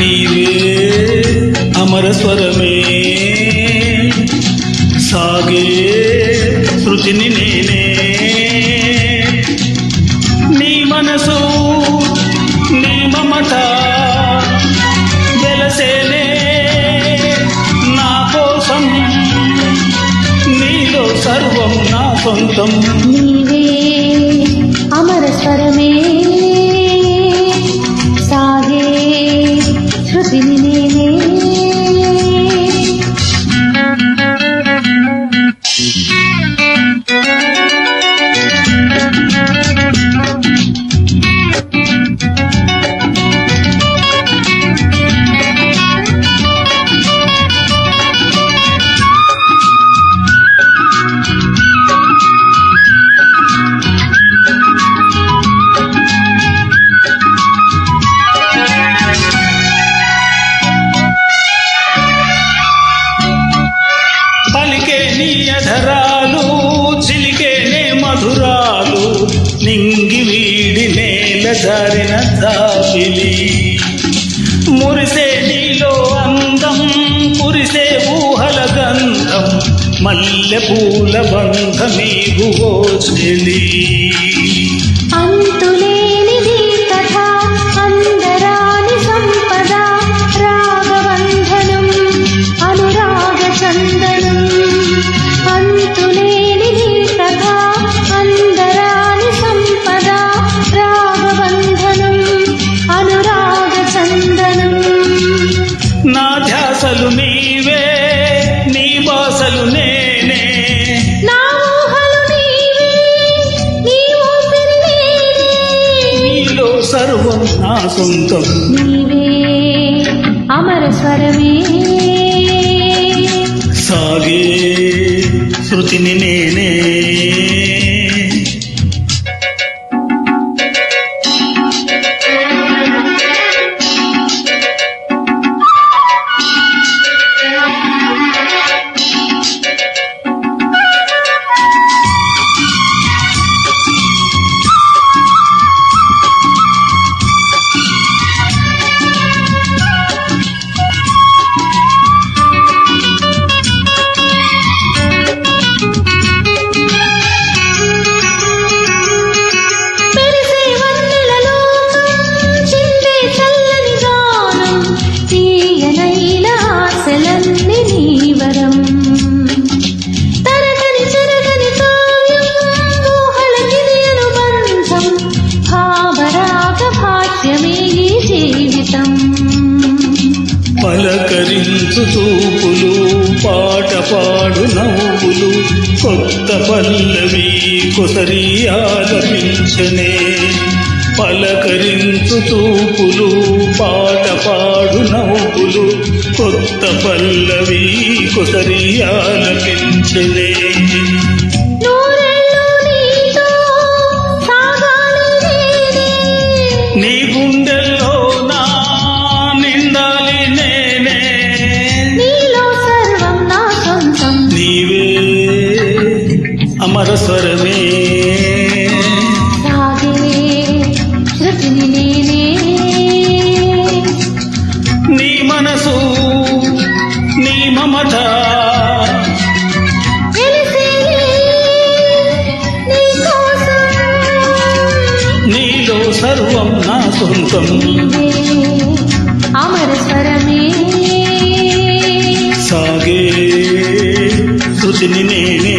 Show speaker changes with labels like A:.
A: నీవే అమర స్వరమే సాగే శృతిని నేనే నీ మనసు నీ మమత వెలసేనే నా కోసం నీలో సర్వం నా సొంతం
B: నీవే అమర స్వరమే సాగే శృతిని నేనే
A: ధరాలు చిలికేనే మధురాలు నింగి వీడి నేల జారిన జాబిలి మురిసే నీలో అందం కురిసే ఊహల గంధం మల్లె పూల బంధమీగు ఓ చెలి
B: అంతులేనిది కథ అందరాని సంపద రాగబంధనం అనురాగ చందనం అంతులేనిది కథ అందరాని సంపద రాగబంధనం అనురాగ చందనం
A: నా ధ్యాసలు నీవే నీ బాసలు నేనే
B: నా ఊహలు నీవే నీ ఊపిరి నేనే
A: నీలో సర్వం నా సొంతం
B: నీవే అమర స్వరమే
A: సాగే శృతిని నేనే పలకరించు చూపులు పాట పాడు నవ్వులు కొత్త పల్లవి కొసరి ఆలపించనే పలకరించు చూపులు పాట పాడు నవ్వులు కొత్త పల్లవి కొసరి ఆలపించనే నీ గుండెల్లో నా నిండాలి నేనే
B: నీలో సర్వం నా సొంతం
A: నీవే అమర స్వరమే
B: సాగే శృతిని నేనే
A: నీ మనసు నీ మమత నీలో సర్వం నా సొంతం
B: అమర స్వరమే
A: సాగే శృతిని నేనే